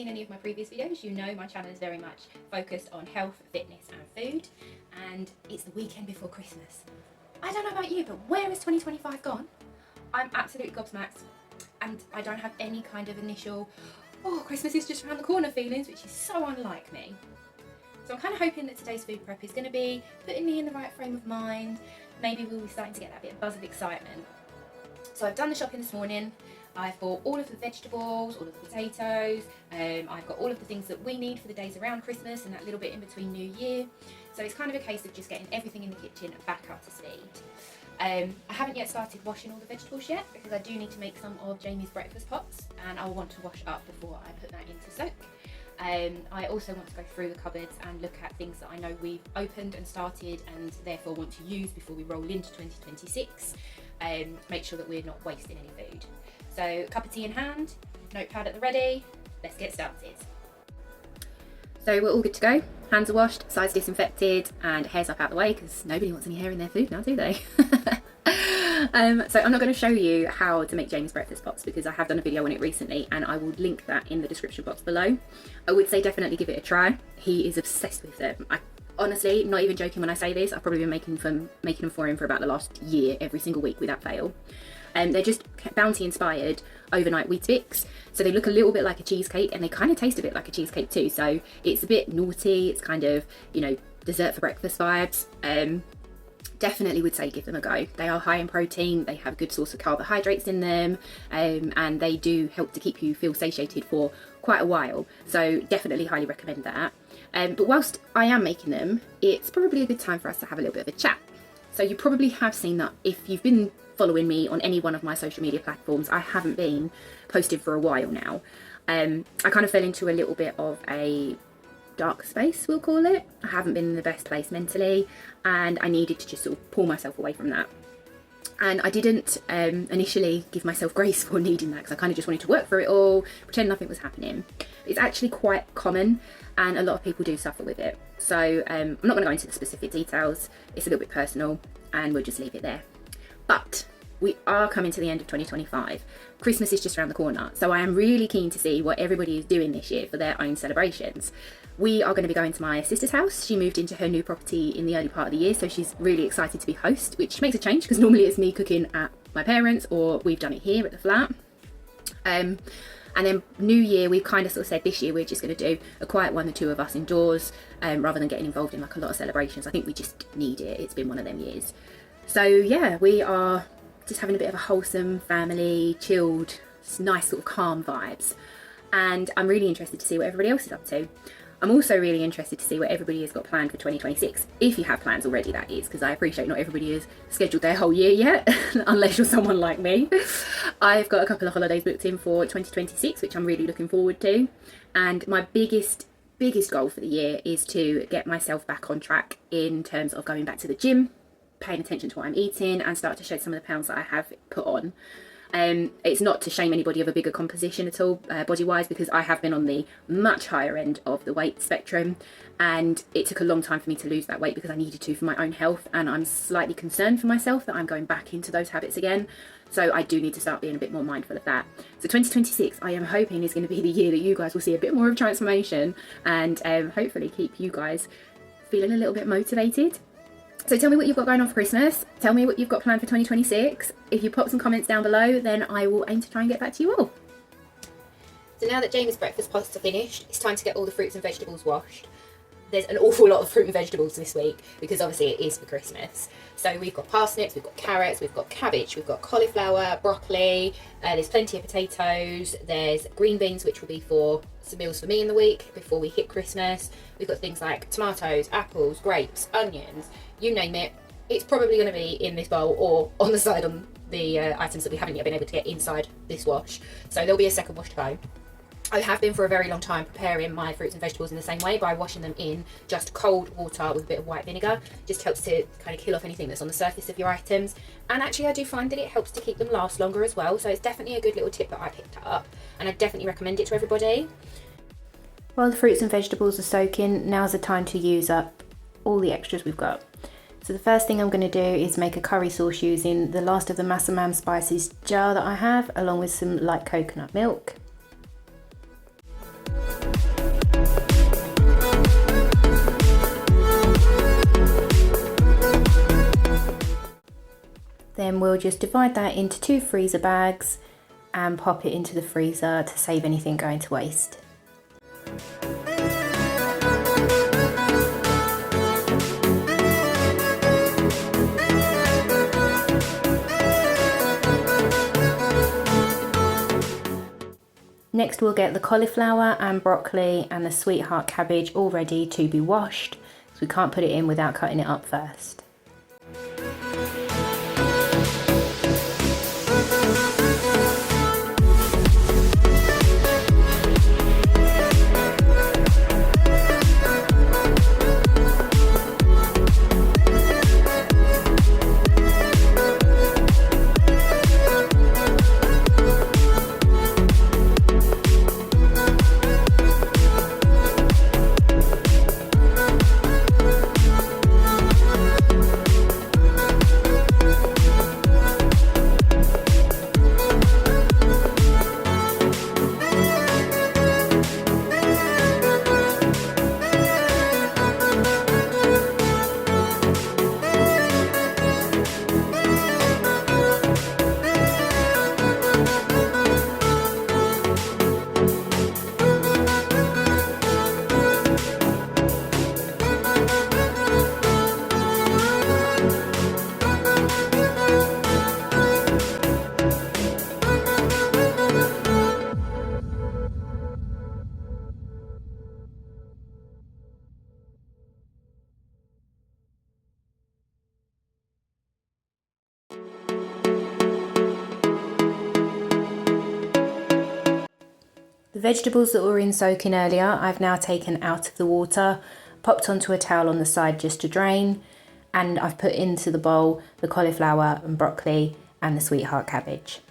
seen any of my previous videos, you know my channel is very much focused on health, fitness and food, and it's the weekend before Christmas. I don't know about you, but where has 2025 gone? I'm absolutely gobsmacked, and I don't have any kind of initial, oh, Christmas is just around the corner feelings, which is so unlike me. So I'm kind of hoping that today's food prep is going to be putting me in the right frame of mind. Maybe we'll be starting to get that bit of buzz of excitement. So I've done the shopping this morning. I've bought all of the vegetables, all of the potatoes, I've got all of the things that we need for the days around Christmas and that little bit in between New Year. So it's kind of a case of just getting everything in the kitchen back up to speed. I haven't yet started washing all the vegetables yet because I do need to make some of Jamie's breakfast pots and I'll want to wash up before I put that into soak. I also want to go through the cupboards and look at things that I know we've opened and started and therefore want to use before we roll into 2026. Make sure that we're not wasting any food. So cup of tea in hand, notepad at the ready, let's get started. So we're all good to go. Hands are washed, sides disinfected, and hair's up out the way because nobody wants any hair in their food now, do they? So I'm not going to show you how to make Jamie's breakfast pots because I have done a video on it recently and I will link that in the description box below. I would say definitely give it a try. He is obsessed with them. Honestly, not even joking when I say this, I've probably been making them for him for about the last year, every single week without fail. They're just Bounty inspired overnight Weetabix, so they look a little bit like a cheesecake and they kind of taste a bit like a cheesecake too, so it's a bit naughty, it's kind of, you know, dessert for breakfast vibes. Definitely would say give them a go. They are high in protein, they have a good source of carbohydrates in them, and they do help to keep you feel satiated for quite a while, so definitely highly recommend that. But whilst I am making them, it's probably a good time for us to have a little bit of a chat. So you probably have seen that if you've been following me on any one of my social media platforms, I haven't been posting for a while now. I kind of fell into a little bit of a dark space, we'll call it. I haven't been in the best place mentally and I needed to just sort of pull myself away from that. And I didn't initially give myself grace for needing that because I kind of just wanted to work through it all, pretend nothing was happening. It's actually quite common and a lot of people do suffer with it. So I'm not going to go into the specific details, it's a little bit personal and we'll just leave it there. But we are coming to the end of 2025. Christmas is just around the corner, so I am really keen to see what everybody is doing this year for their own celebrations. We are going to be going to my sister's house. She moved into her new property in the early part of the year, so she's really excited to be host, which makes a change because normally it's me cooking at my parents' or we've done it here at the flat. And then New Year, we've kind of sort of said this year we're just going to do a quiet one, the two of us indoors, rather than getting involved in like a lot of celebrations. I think we just need it. It's been one of them years. So yeah, we are just having a bit of a wholesome family, chilled, nice sort of calm vibes. And I'm really interested to see what everybody else is up to. I'm also really interested to see what everybody has got planned for 2026. If you have plans already, that is, because I appreciate not everybody has scheduled their whole year yet, unless you're someone like me. I've got a couple of holidays booked in for 2026, which I'm really looking forward to. And my biggest goal for the year is to get myself back on track in terms of going back to the gym, paying attention to what I'm eating and start to shed some of the pounds that I have put on. It's not to shame anybody of a bigger composition at all, body-wise, because I have been on the much higher end of the weight spectrum and it took a long time for me to lose that weight because I needed to for my own health, and I'm slightly concerned for myself that I'm going back into those habits again. So I do need to start being a bit more mindful of that. So 2026, I am hoping is going to be the year that you guys will see a bit more of transformation and hopefully keep you guys feeling a little bit motivated. So tell me what you've got going on for Christmas. Tell me what you've got planned for 2026. If you pop some comments down below, then I will aim to try and get back to you all. So now that Jamie's breakfast pots are finished, it's time to get all the fruits and vegetables washed. There's an awful lot of fruit and vegetables this week because obviously it is for Christmas. So we've got parsnips, we've got carrots, we've got cabbage, we've got cauliflower, broccoli, there's plenty of potatoes, there's green beans, which will be for some meals for me in the week before we hit Christmas. We've got things like tomatoes, apples, grapes, onions, you name it. It's probably going to be in this bowl or on the side on the items that we haven't yet been able to get inside this wash. So there'll be a second wash to go. I have been for a very long time preparing my fruits and vegetables in the same way by washing them in just cold water with a bit of white vinegar. Just helps to kind of kill off anything that's on the surface of your items. And actually I do find that it helps to keep them last longer as well. So it's definitely a good little tip that I picked up and I definitely recommend it to everybody. While the fruits and vegetables are soaking, now's the time to use up all the extras we've got. So the first thing I'm going to do is make a curry sauce using the last of the Massaman spices jar that I have, along with some light coconut milk. Then we'll just divide that into 2 freezer bags and pop it into the freezer to save anything going to waste. Next we'll get the cauliflower and broccoli and the sweetheart cabbage all ready to be washed, so we can't put it in without cutting it up first. The vegetables that were in soaking earlier, I've now taken out of the water, popped onto a towel on the side just to drain, and I've put into the bowl the cauliflower and broccoli and the sweetheart cabbage.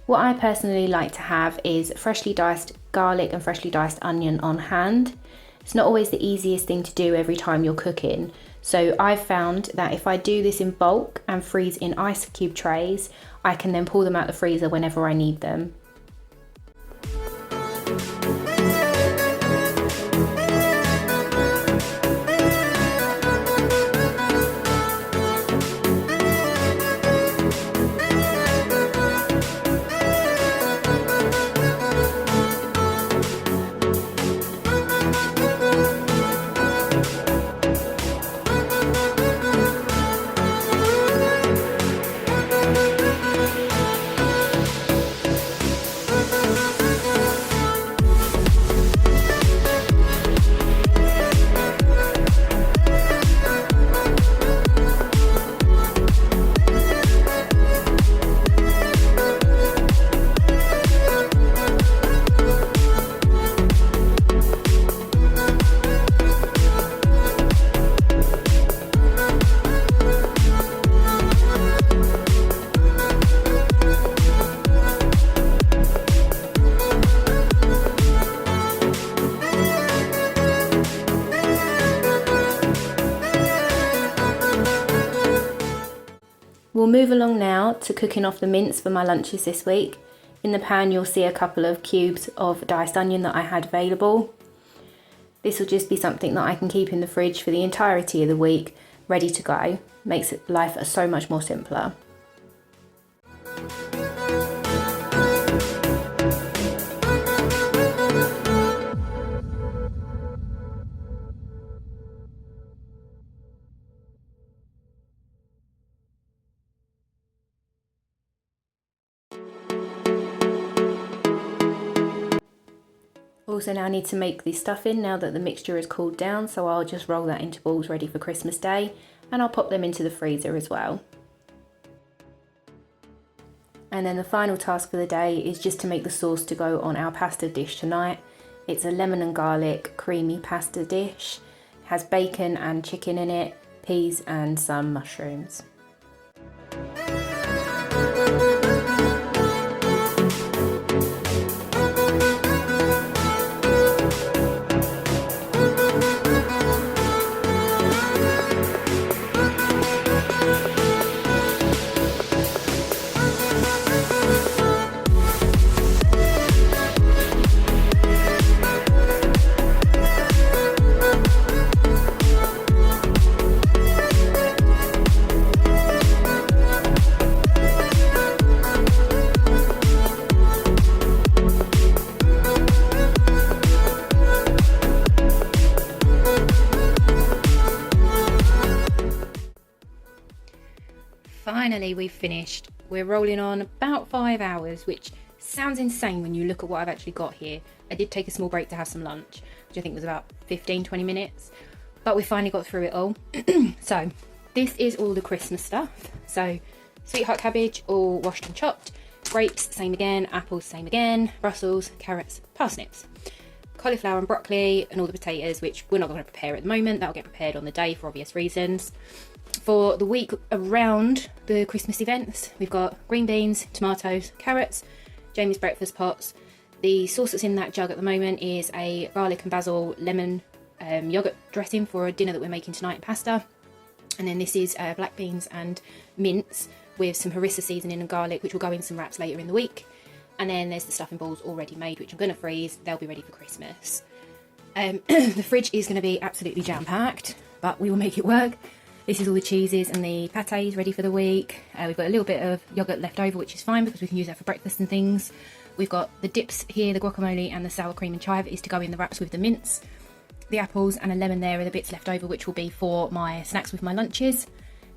What I personally like to have is freshly diced garlic and freshly diced onion on hand. It's not always the easiest thing to do every time you're cooking, so I've found that if I do this in bulk and freeze in ice cube trays, I can then pull them out the freezer whenever I need them. We'll move along now to cooking off the mince for my lunches this week. In the pan you'll see a couple of cubes of diced onion that I had available. This will just be something that I can keep in the fridge for the entirety of the week, ready to go. Makes life so much more simpler. Also now I need to make the stuffing now that the mixture has cooled down, so I'll just roll that into balls ready for Christmas Day, and I'll pop them into the freezer as well. And then the final task for the day is just to make the sauce to go on our pasta dish tonight. It's a lemon and garlic creamy pasta dish. It has bacon and chicken in it, peas and some mushrooms. Finally, we've finished. We're rolling on about 5 hours, which sounds insane when you look at what I've actually got here. I did take a small break to have some lunch, which I think was about 15-20 minutes, but we finally got through it all. So this is all the Christmas stuff. So sweetheart cabbage, all washed and chopped. Grapes, same again. Apples, same again. Brussels, carrots, parsnips. Cauliflower and broccoli, and all the potatoes, which we're not going to prepare at the moment. That'll get prepared on the day for obvious reasons. For the week around the Christmas events, we've got green beans, tomatoes, carrots, Jamie's breakfast pots. The sauce that's in that jug at the moment is a garlic and basil lemon yoghurt dressing for a dinner that we're making tonight in pasta. And then this is black beans and mince with some harissa seasoning and garlic, which will go in some wraps later in the week. And then there's the stuffing balls already made, which I'm going to freeze. They'll be ready for Christmas. The fridge is going to be absolutely jam-packed, but we will make it work. This is all the cheeses and the pâtés ready for the week. We've got a little bit of yoghurt left over, which is fine because we can use that for breakfast and things. We've got the dips here, the guacamole and the sour cream and chive is to go in the wraps with the mince. The apples and a lemon there are the bits left over, which will be for my snacks with my lunches.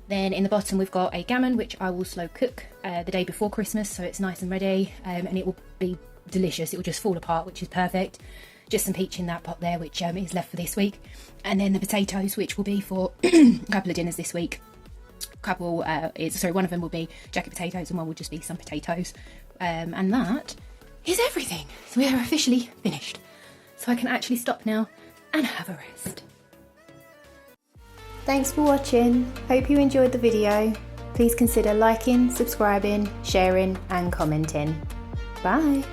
Then in the bottom we've got a gammon, which I will slow cook the day before Christmas, so it's nice and ready, and it will be delicious. It will just fall apart, which is perfect. Just some peach in that pot there, which is left for this week. And then the potatoes, which will be for a couple of dinners this week. One of them will be jacket potatoes and one will just be some potatoes. And that is everything. So we are officially finished. So I can actually stop now and have a rest. Thanks for watching. Hope you enjoyed the video. Please consider liking, subscribing, sharing and commenting. Bye.